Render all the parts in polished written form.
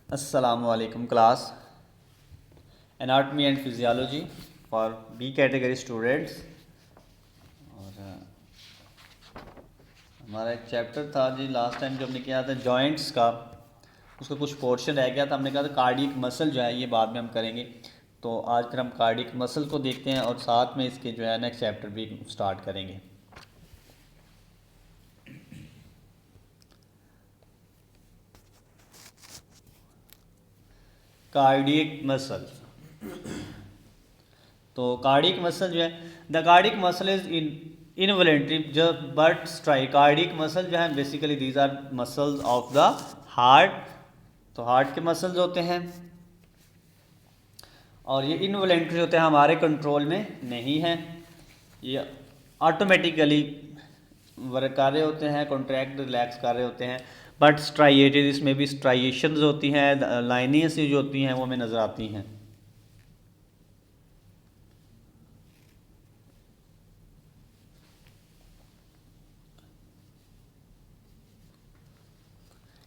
Assalamualaikum class. Anatomy and physiology for B category students. और हमारा एक चैप्टर था जी लास्ट टाइम जो हमने किया था जॉइंट्स का, उसका कुछ पोर्शन रह गया था। हमने कहा था कार्डियक मसल जो है ये बाद में हम करेंगे, तो आज फिर हम कार्डियक मसल को देखते हैं और साथ में इसके जो है नेक्स्ट चैप्टर भी स्टार्ट करेंगे। कार्डियक मसल, तो कार्डियक मसल जो है the cardiac muscle is involuntary but strike. Cardiac muscle जो है basically these our muscles of the heart. तो हार्ट के मसल्स होते हैं और ये इनवॉलेंट्री होते हैं, हमारे कंट्रोल में नहीं है, ये ऑटोमेटिकली वर्क कर रहे होते हैं, कॉन्ट्रैक्ट रिलैक्स कर रहे होते हैं। बट स्ट्राइएटेड, इसमें भी स्ट्राइएशंस होती हैं, लाइनें सी जो होती हैं वो हमें नज़र आती हैं।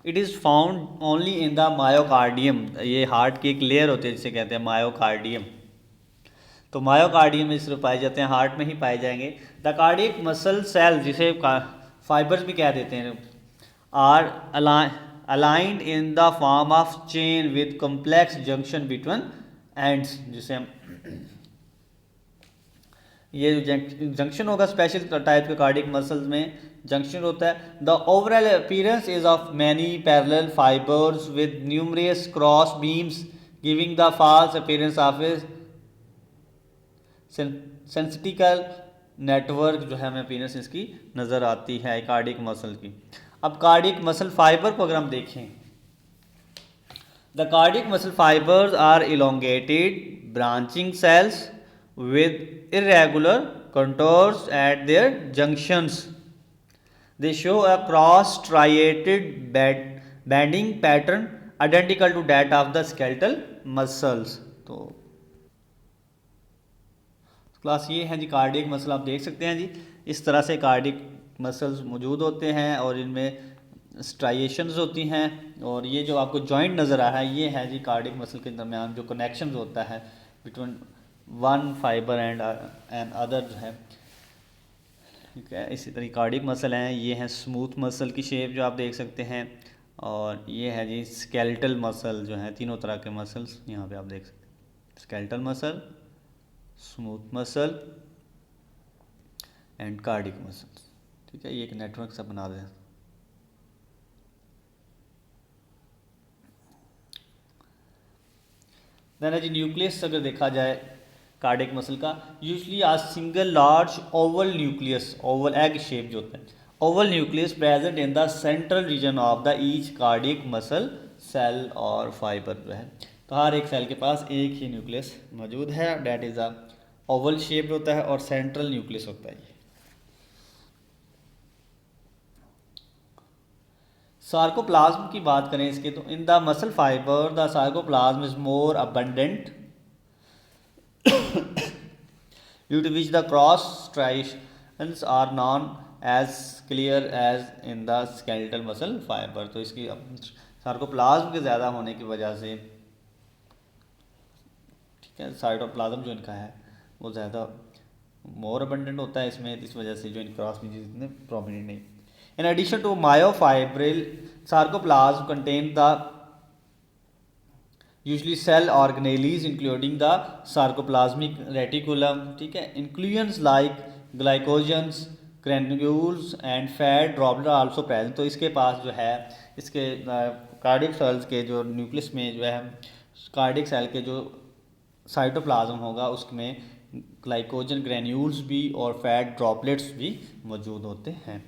It is found only in the myocardium. ये हार्ट की एक लेयर होती है जिसे कहते हैं मायोकार्डियम। तो मायोकार्डियम में सिर्फ पाए जाते हैं, हार्ट में ही पाए जाएंगे। द कार्डियक मसल सेल, जिसे फाइबर्स भी कह देते हैं, are aligned in the form of chain with complex junction between ends. जिसे हम ये जंक्शन होगा, स्पेशल टाइप के कार्डियक मसल्स में जंक्शन होता है। The overall appearance is of many parallel fibres with numerous cross beams giving the false appearance of a syncytial network जो है हमें अपीयरेंस इसकी नज़र आती है कार्डियक मसल की। अब कार्डियक मसल फाइबर को अगर हम देखें, the cardiac muscle fibres are elongated branching cells with irregular contours at their junctions. They show a cross-striated bending pattern identical to that of the skeletal muscles. तो class ये है जी cardiac muscle, आप देख सकते हैं जी इस तरह से कार्डियक मसल्स मौजूद होते हैं और इनमें स्ट्राइएशंस होती हैं। और ये जो आपको जॉइंट नज़र आ रहा है ये है जी कार्डियक मसल के दरमियान जो कनेक्शन होता है between one fibre and other जो है, ठीक है। इसी तरह कार्डियक मसल हैं, ये हैं स्मूथ मसल की शेप जो आप देख सकते हैं, और ये है जी स्केलेटल मसल जो है, तीनों तरह के मसल्स यहाँ पे आप देख सकते हैं, skeletal muscle, smooth muscle and cardiac muscle, ठीक है। ये एक नेटवर्क सा बना दें। देन जी न्यूक्लियस अगर देखा जाए कार्डियक मसल का, usually a single large oval nucleus, oval egg shape जो होता है, oval nucleus present in the central region of the each cardiac muscle cell और फाइबर जो है। तो हर एक सेल के पास एक ही न्यूक्लियस मौजूद है, that is a Oval shape होता है और सेंट्रल न्यूक्लियस होता है। सार्कोप्लाज्म की बात करें इसके, तो in the muscle fibre the sarcoplasm is more abundant due to which the cross striations are not as clear as in the skeletal muscle fiber। तो इसकी सार्कोप्लाज्म के ज़्यादा होने की वजह से, ठीक है, साइटोप्लाज्म जो इनका है वो ज़्यादा मोर अबंडेंट होता है इसमें, इस वजह से जो इन क्रॉस में इतने प्रोमिनेंट नहीं। In addition to myofibril sarcoplasm contain the usually cell organelles including the sarcoplasmic reticulum, ठीक है। Inclusions like glycogens, granules and fat droplet also present. तो इसके पास जो है इसके कार्डियक सेल्स के जो न्यूक्लियस में जो है कार्डियक सेल के जो साइटोप्लाज्म होगा उसमें ग्लाइकोजन ग्रेन्यूल्स भी और फैट ड्रॉपलेट्स भी मौजूद होते हैं।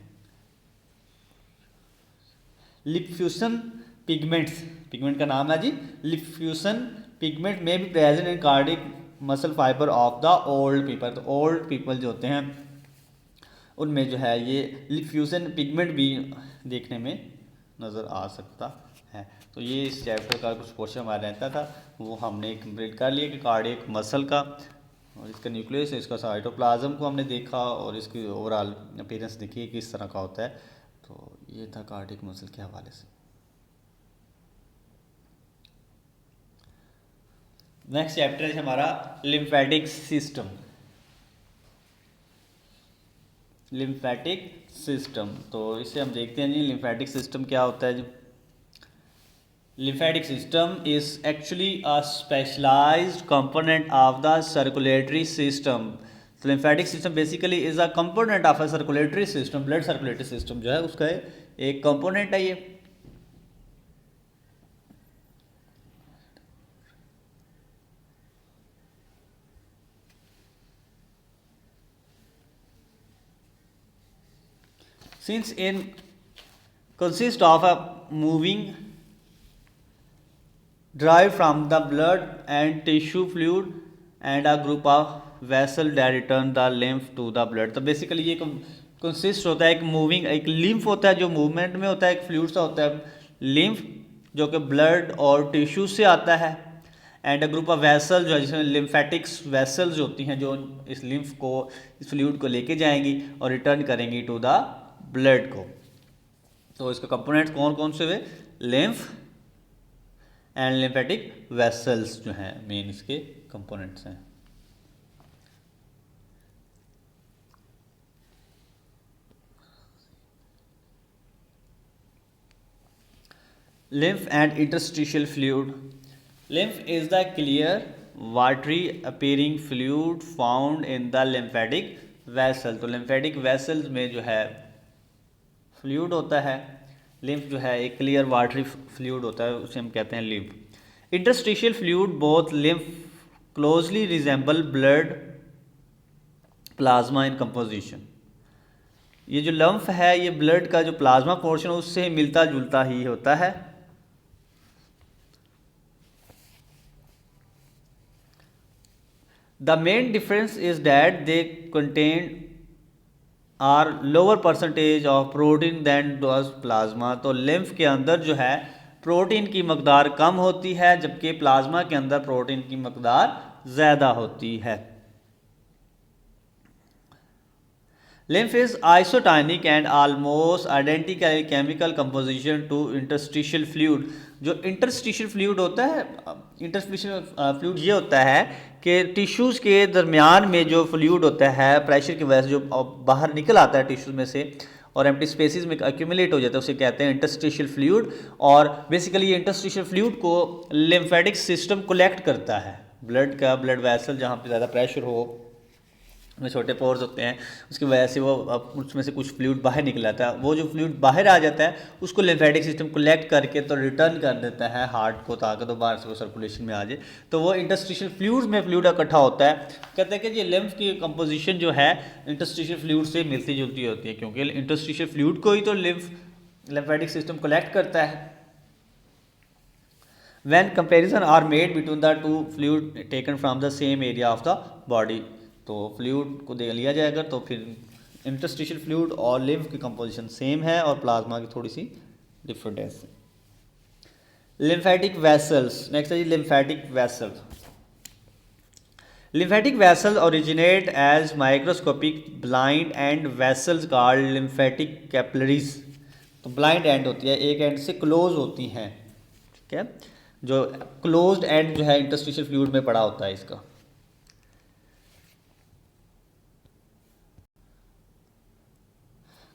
लिपफ्यूसन पिगमेंट्स, पिगमेंट का नाम है जी लिपफ्यूसन पिगमेंट में भी present in cardiac muscle fibre of the old people. तो ओल्ड पीपल जो होते हैं उनमें जो है ये लिपफ्यूसन पिगमेंट भी देखने में नज़र आ सकता है। तो ये इस चैप्टर का कुछ पोर्शन हमारा रहता था, वो हमने कंप्लीट कर लिया कि कार्डियक मसल का और इसका न्यूक्लियस, इसका साइटोप्लाज्म को हमने देखा और इसकी ओवरऑल अपीयरेंस देखी किस तरह का होता है। तो ये था कार्डियक मसल के हवाले से। नेक्स्ट चैप्टर है हमारा लिम्फेटिक सिस्टम। लिम्फेटिक सिस्टम, तो इसे हम देखते हैं जी लिम्फेटिक सिस्टम क्या होता है जी। Lymphatic system is actually a specialized component of the circulatory system. So lymphatic system basically is a component of a circulatory system, blood circulatory system जो है उसका एक component है ये। Since in consists of a moving derived from the blood and tissue fluid and a group of vessel that return the lymph to the blood। तो basically ये consist होता है एक मूविंग, एक लिम्फ होता है जो मूवमेंट में होता है, एक फ्लूइड सा होता है लिम्फ जो कि ब्लड और टिश्यू से आता है, and a group of vessel जो है जिसमें लिम्फेटिक्स वेसल्स होती हैं जो इस लिम्फ को, इस फ्लूइड को लेके जाएंगी और रिटर्न करेंगी टू द ब्लड को। तो इसके कंपोनेंट्स कौन कौन से हुए, लिम्फ एंड लिम्फेटिक वेसल्स जो हैं मेन इसके कंपोनेंट्स हैं। Lymph and interstitial fluid. Lymph is the clear watery appearing fluid found in the lymphatic vessel। तो lymphatic vessels में जो है फ्लूइड होता है, लिम्फ जो है एक क्लियर वाटरी फ्लूइड होता है, उसे हम कहते हैं lymph. Interstitial fluid both lymph closely resemble blood plasma in composition. ये जो लम्फ है ये ब्लड का जो प्लाज्मा पोर्शन उससे मिलता जुलता ही होता है। The main difference is that they contain are lower percentage of protein than does plasma। तो लिम्फ के अंदर जो है प्रोटीन की मकदार कम होती है जबकि प्लाज्मा के अंदर प्रोटीन की मकदार ज़्यादा होती है। Lymph is isotonic and almost identical chemical composition to interstitial fluid। जो इंटरस्टिशियल फ्लूइड होता है, इंटरस्टिशियल फ्लूइड ये होता है कि टिश्यूज़ के दरमियान में जो फ्लूइड होता है प्रेशर की वजह से जो बाहर निकल आता है टिश्यूज़ में से और एम्प्टी स्पेसेस में एक्यूमुलेट हो जाता है उसे कहते हैं इंटरस्टिशियल फ्लूइड। और बेसिकली ये इंटरस्टिशियल फ्लूइड को लिम्फेटिक सिस्टम कलेक्ट करता है, ब्लड का, ब्लड वेसल जहाँ पे ज़्यादा प्रेशर हो, में छोटे पोर्स होते हैं उसकी वजह से वो उसमें से कुछ फ्लूइड बाहर निकल आता है, वो जो फ्लूइड बाहर आ जाता है उसको लिम्फेटिक सिस्टम कलेक्ट करके तो रिटर्न कर देता है हार्ट को ताकि दोबारा से वो सर्कुलेशन में आ जाए। तो वो इंटरस्टिशियल फ्लूइड में फ्लूइड इकट्ठा होता है। कहते हैं कि ये लिम्फ की कंपोजिशन जो है इंटरस्टिशियल फ्लूइड से मिलती जुलती होती है क्योंकि इंटरस्टिशियल फ्लूइड को ही तो लिम्फेटिक सिस्टम कलेक्ट करता है। When comparison are made between the two fluid taken from the same area of the body, तो फ्लूइड को दे लिया जाएगा तो फिर इंटरस्टिशियल फ्लूइड और लिम्फ की कंपोजिशन सेम है और प्लाज्मा की थोड़ी सी डिफरेंट है। लिम्फेटिक वेसल्स, नेक्स्ट है जी lymphatic vessel. Lymphatic vessel originate as microscopic blind end vessels called lymphatic capillaries. तो ब्लाइंड एंड होती है, एक एंड से क्लोज होती हैं, ठीक है, जो क्लोज्ड एंड जो है इंटरस्टिशियल फ्लूइड में पड़ा होता है इसका।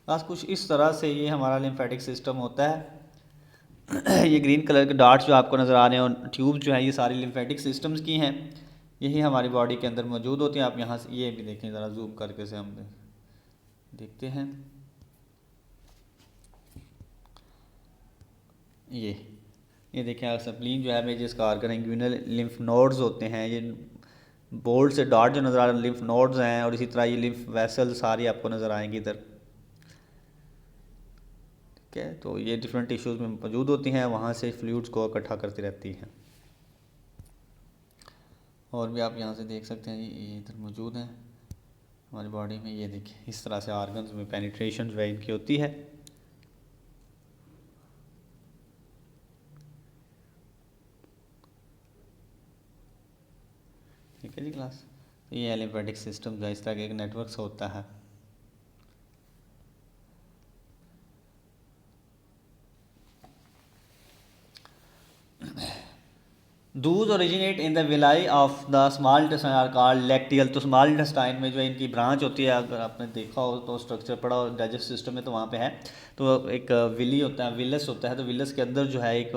बस कुछ इस तरह से ये हमारा लिम्फेटिक सिस्टम होता है। ये ग्रीन कलर के डॉट्स जो आपको नज़र आ रहे हैं और ट्यूब जो है ये सारी लिम्फेटिक सिस्टम्स की हैं, यही हमारी बॉडी के अंदर मौजूद होती हैं। आप यहाँ से ये भी देखें, ज़रा जूम करके से हम देखते हैं। ये देखें स्प्लीन जो है मेजर ऑर्गन, इंग्यूनल लिम्फ नोड्स होते हैं, ये बोल्ड से डॉट जो नज़र आ रहे हैं लिम्फ नोड्स हैं, और इसी तरह ये लिम्फ वेसल सारी आपको नज़र आएंगी इधर, ठीक है। तो ये डिफरेंट टिश्यूज़ में मौजूद होती हैं, वहाँ से फ्लूइड्स को इकट्ठा करती रहती हैं। और भी आप यहाँ से देख सकते हैं ये इधर मौजूद हैं हमारी बॉडी में। ये देखिए इस तरह से ऑर्गन्स में पेनिट्रेशन जो है इनकी होती है। ठीक है जी क्लास, तो ये लिम्फेटिक सिस्टम जो है इस तरह का एक नेटवर्क होता है। Those originate in the villi of the small intestine are called lacteal. तो स्मॉल इंटेस्टाइन में जो इनकी ब्रांच होती है, अगर आपने देखा हो तो स्ट्रक्चर पढ़ा हो डाइजेस्ट सिस्टम में तो वहाँ पे है, तो एक विली होता है, विलस होता है, तो विलस के अंदर जो है एक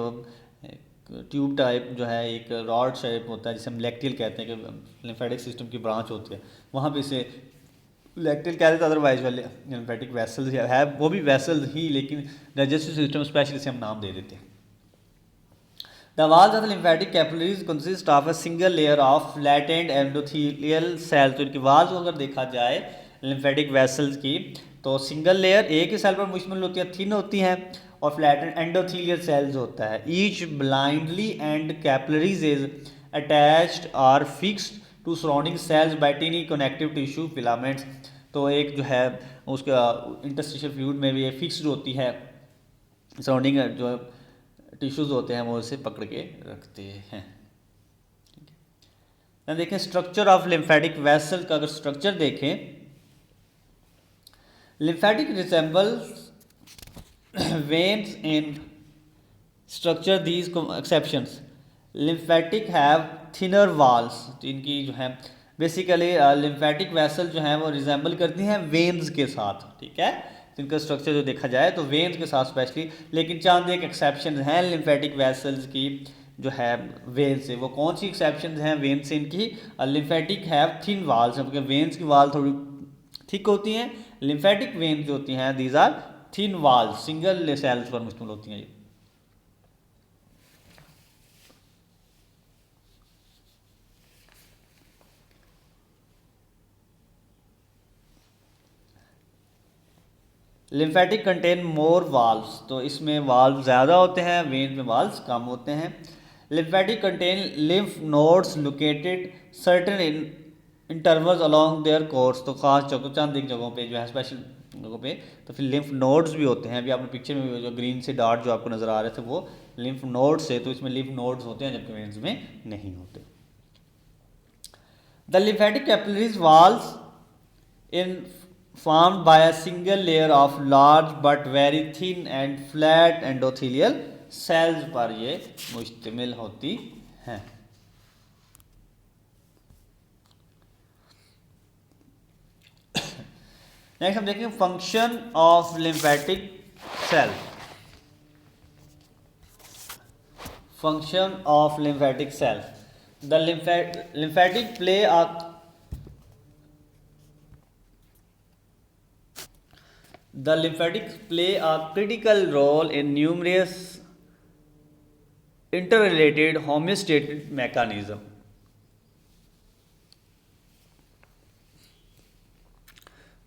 ट्यूब टाइप जो है एक रॉड शेप होता है जिसे हम लैक्टियल कहते हैं, कि लिम्फेटिक सिस्टम की ब्रांच होती है, वहाँ पे इसे लैक्टियल कह देते हैं। अदरवाइज वाले लिम्फेटिक वेसल्स है वो भी वेसल्स ही, लेकिन डाइजेस्टिव सिस्टम स्पेशली से हम नाम दे देते हैं। The walls of the lymphatic capillaries consist of a single layer of flattened endothelial cells। तो इनकी walls को अगर देखा जाए lymphatic vessels की, तो सिंगल लेयर एक ही सेल पर मुश्तमिल होती है, थिन होती हैं, और फ्लैटेंड एंडोथीलियल सेल्स होता है। Each blindly end capillaries is attached और fixed to surrounding cells by tiny connective tissue filaments. तो एक जो है उसका इंटरस्टिशियल फ्लूइड में भी ये फिक्स्ड होती है, सराउंडिंग जो टिश्यूज़ होते हैं वो इसे पकड़ के रखते हैं। देखें स्ट्रक्चर ऑफ लिम्फेटिक वेसल का अगर स्ट्रक्चर देखें, lymphatic resembles veins in structure these exceptions. Lymphatic have thinner walls. तो इनकी जो है बेसिकली लिम्फेटिक वेसल जो है वो रिजेंबल करती हैं वेन्स के साथ, ठीक है। इनका स्ट्रक्चर जो देखा जाए तो वेन्स के साथ स्पेशली, लेकिन चंद एक एक्सेप्शन हैं लिम्फेटिक वेसल्स की जो है वेन से। वो कौन सी एक्सेप्शन हैं वेन से इनकी? लिम्फेटिक हैव थिन वाल्स, क्योंकि वेन्स की वाल थोड़ी थिक होती हैं, लिम्फेटिक वेन जो होती हैं these are thin walls, single cells पर मुश्तमिल होती हैं ये। Lymphatic contain more valves. तो इसमें वाल्व ज़्यादा होते हैं, वेन में वाल्व्स कम होते हैं। Lymphatic contain lymph nodes located certain intervals along their course. तो खास चंद एक जगहों पे जो है स्पेशल जगहों पे तो फिर लिम्फ नोड्स भी होते हैं। अभी आपने पिक्चर में जो ग्रीन से डॉट जो आपको नज़र आ रहे थे वो लिम्फ नोड्स है, तो इसमें लिम्फ नोड्स होते हैं जबकि वेन्स में नहीं होते। The lymphatic capillaries walls in formed by a single layer of large but very thin and flat endothelial cells पर ये मुश्तमिल होती हैं। नेक्स्ट हम देखेंगे function of lymphatic cell. Function of lymphatic cell. The lymphatic play a The lymphatics play a critical role in numerous interrelated homeostatic mechanisms.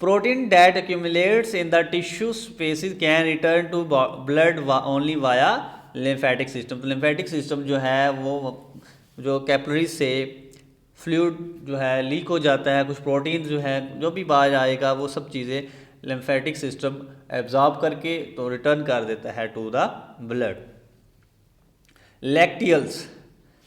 Protein that accumulates in the tissue spaces can return to blood only via lymphatic system। तो lymphatic system जो है वो जो capillary से fluid जो है leak हो जाता है, कुछ प्रोटीन जो है जो भी बाहर आएगा वो सब चीज़ें लिम्फेटिक सिस्टम एब्जॉर्ब करके तो रिटर्न कर देता है to the blood. Lacteals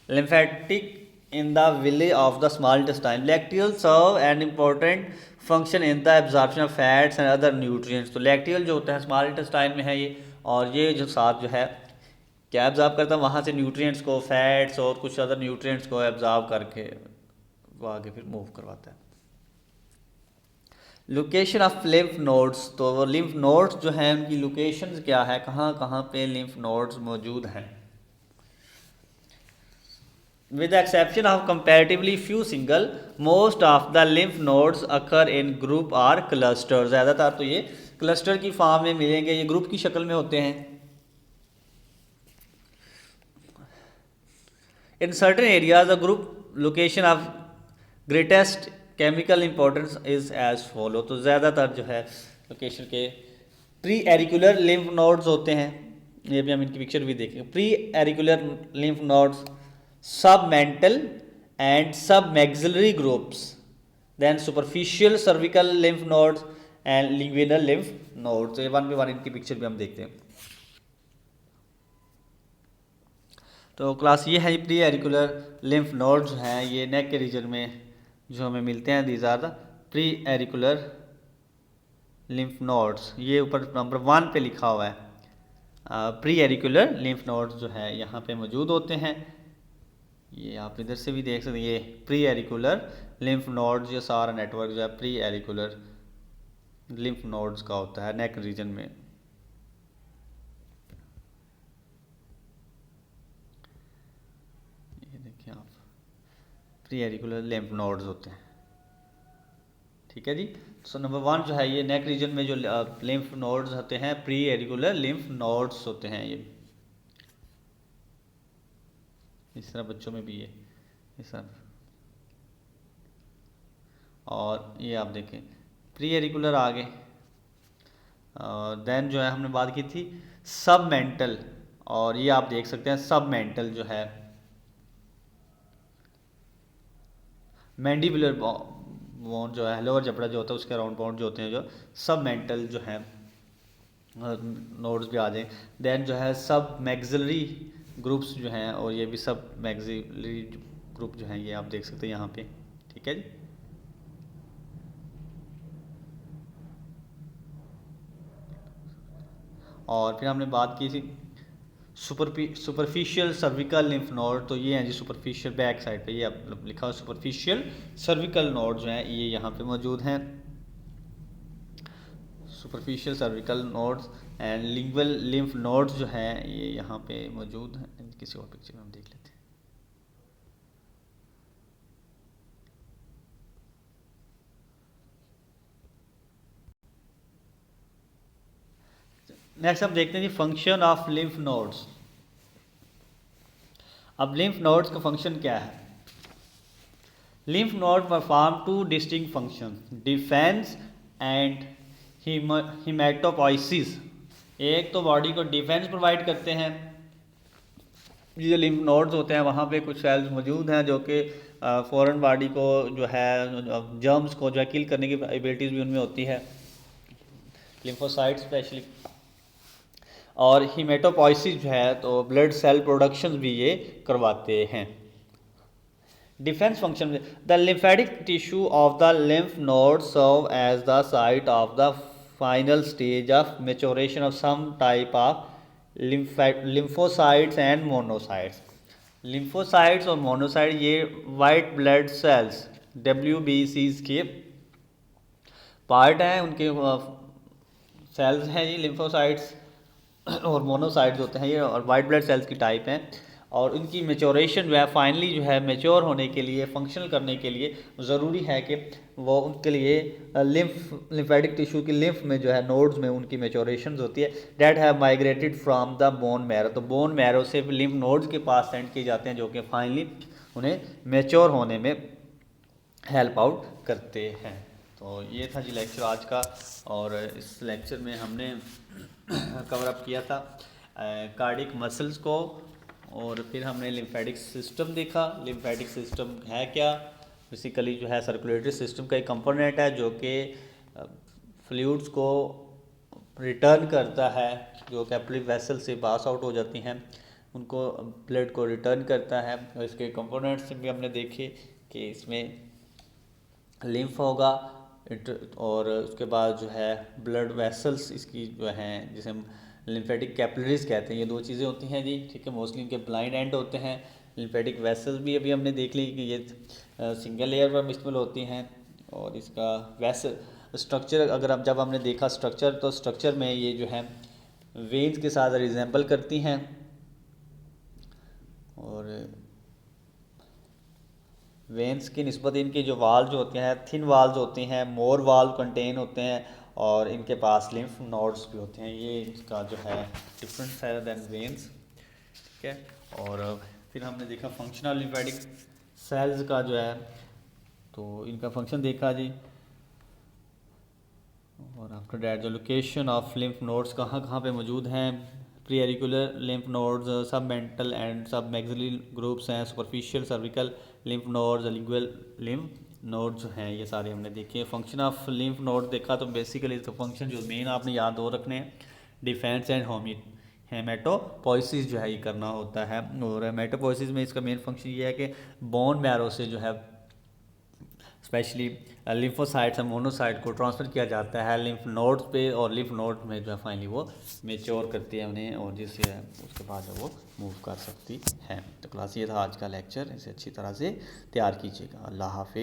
lymphatic in the villi of the small intestine. Lacteals serve an important function in the absorption of fats and other nutrients. तो लैक्टियल जो होता है स्मॉल इंटेस्टाइन में है ये, और ये जो साथ जो है क्या एब्जॉर्ब करता है वहाँ से न्यूट्रिएंट्स को, फैट्स और कुछ अदर न्यूट्रिएंट्स को एब्जॉर्ब करके वो आगे फिर मूव करवाता है। Location of lymph nodes. तो वो लिम्फ नोड्स जो हैं उनकी लोकेशंस क्या है, कहाँ कहाँ पे लिम्फ नोड्स मौजूद हैं। With the exception of comparatively few single, most of the lymph nodes occur in group or cluster. ज़्यादातर तो ये क्लस्टर की फॉर्म में मिलेंगे, ये ग्रुप की शक्ल में होते हैं। In certain areas the group location of greatest chemical importance is as follow. तो ज़्यादातर जो है लोकेशन के प्री एरिकुलर लिम्फ नोड्स होते हैं, ये भी हम इनकी पिक्चर भी देखेंगे। Preauricular lymph nodes, submental and submaxillary groups, then superficial cervical lymph nodes and lingual lymph nodes. ये वन बाय वन इनकी पिक्चर भी हम देखते हैं। तो क्लास ये है प्री एरिकुलर लिम्फ नोड्स हैं, ये नेक के रीजन में जो हमें मिलते हैं। These are the preauricular lymph nodes, ये ऊपर नंबर 1 पे लिखा हुआ है। प्री एरिकुलर लिम्फ नोड्स जो है यहाँ पे मौजूद होते हैं। ये आप इधर से भी देख सकते हैं, ये प्री एरिकुलर लिम्फ नोड्स, ये सारा नेटवर्क जो है प्री एरिकुलर लिम्फ नोड्स का होता है नेक रीजन में। ये देखिए आप, प्री एरिकुलर लिम्फ नोड्स होते हैं। ठीक है जी। सो नंबर 1 जो है ये नेक रीजन में जो लिम्फ नोड्स होते हैं प्री एरिकुलर लिम्फ नोड्स होते हैं। ये इस तरह बच्चों में भी है इस तरह। और ये आप देखें प्री एरिकुलर आगे। देन जो है हमने बात की थी सब मेंटल, और ये आप देख सकते हैं सब मेंटल जो है मैंडिबुलर बोन जो है लोअर जबड़ा जो होता है उसके अराउंड बाउंड जो होते हैं, जो सब मेंटल जो है नोड्स भी आ जाए। देन जो है सब मैक्सिलरी ग्रुप्स जो हैं, और ये भी सब मैक्सिलरी ग्रुप जो हैं ये आप देख सकते हैं यहाँ पे। ठीक है जी। और फिर हमने बात की थी सुपरफिशियल सर्विकल लिम्फ नोड, तो ये हैं जी सुपरफिशियल बैक साइड पे, ये आप लिखा हुआ सुपरफिशियल सर्विकल नोड जो हैं ये यहाँ पे मौजूद हैं, superficial cervical nodes. And lingual lymph nodes जो हैं ये यहाँ पे मौजूद हैं। किसी और पिक्चर में हम देख लेते हैं। नेक्स्ट हम देखते हैं जी फंक्शन ऑफ लिम्फ नोड्स। अब लिम्फ नोड्स का फंक्शन क्या है? Lymph node perform two distinct function, defence and haematopoiesis. एक तो बॉडी को डिफेंस प्रोवाइड करते हैं, ये जो लिम्फ नोड्स होते हैं वहाँ पे कुछ सेल्स मौजूद हैं जो कि फॉरेन बॉडी को जो है जर्म्स को जो है किल करने की एबिलिटीज़ भी उनमें होती है, लिम्फोसाइट्स स्पेशली। और हीमेटोपोइसिस जो है तो ब्लड सेल प्रोडक्शन भी ये करवाते हैं। डिफेंस फंक्शन में the lymphatic tissue of the lymph node serve as the site of the final stage of maturation of some type of lymphocytes and monocytes. Lymphocytes और मोनोसाइट ये white blood cells WBCs के part हैं, उनके sales हैं ये lymphocytes और monocytes होते हैं ये, और वाइट ब्लड सेल्स की टाइप हैं। और उनकी मेच्योरेशन जो है फाइनली जो है मेच्योर होने के लिए, फंक्शनल करने के लिए ज़रूरी है कि वो उनके लिए लिम्फेटिक टिश्यू की लिम्फ में जो है नोड्स में उनकी मेच्योरेशन होती है। That have migrated from the bone marrow, तो बोन मैरो से लिम्फ नोड्स के पास सेंड किए जाते हैं जो कि फाइनली उन्हें मेच्योर होने में हेल्प आउट करते हैं। तो ये था जी लेक्चर आज का, और इस लेक्चर में हमने कवर अप किया था कार्डिक मसल्स को, और फिर हमने लिम्फेटिक सिस्टम देखा। लिम्फेटिक सिस्टम है क्या? बेसिकली जो है सर्कुलेटरी सिस्टम का एक कंपोनेंट है जो कि फ्लूइड्स को रिटर्न करता है, जो कैपिलरी वेसल से पास आउट हो जाती हैं उनको ब्लड को रिटर्न करता है। और इसके कंपोनेंट्स भी हमने देखे कि इसमें लिम्फ होगा, और उसके बाद जो है ब्लड वेसल्स इसकी जो हैं जिसे हम लिम्फेटिक कैपिलरीज कहते हैं, ये दो चीज़ें होती हैं जी। ठीक है, मोस्टली इनके ब्लाइंड एंड होते हैं। लिम्फेटिक वेसल्स भी अभी हमने देख ली कि ये सिंगल लेयर पर मुश्तमिल होती हैं, और इसका वेसल स्ट्रक्चर अगर अब जब हमने देखा स्ट्रक्चर, तो स्ट्रक्चर में ये जो है वेन्स के साथ रिजेंबल करती हैं, और वेन्स की निस्बत इनके जो वाल्व जो होते हैं थिन वाल्व होते हैं, मोर वाल्व कंटेन होते हैं, और इनके पास लिम्फ नोड्स भी होते हैं। ये इसका जो है डिफरेंस है दैन वेन्स। ठीक है, और फिर हमने देखा फंक्शनल लिम्फेटिक सेल्स का जो है, तो इनका फंक्शन देखा जी। और आफ्टर डैट जो लोकेशन ऑफ लिम्फ नोड्स कहाँ कहाँ पे मौजूद हैं, preauricular lymph nodes, submental and submaxillary groups हैं, superficial cervical lymph nodes, lingual lymph nodes जो हैं ये सारे हमने देखे। फंक्शन ऑफ लिम्फ नोड देखा, तो बेसिकली इसका फंक्शन जो मेन आपने याद दो रखने हैं, डिफेंस एंड हेमेटोपोइसिस जो है ये करना होता है। और हेमेटोपोइसिस में इसका मेन फंक्शन ये है कि बोन मैरो से जो है स्पेशली लिम्फोसाइट्स और मोनोसाइट को ट्रांसफ़र किया जाता है लिम्फ नोड्स पे, और लिम्फ नोड में जो है फाइनली वो मेच्योर करती है उन्हें, और जिससे उसके बाद वो मूव कर सकती है। तो क्लास ये था आज का लेक्चर, इसे अच्छी तरह से तैयार कीजिएगा। अल्लाह हाफ़िज़।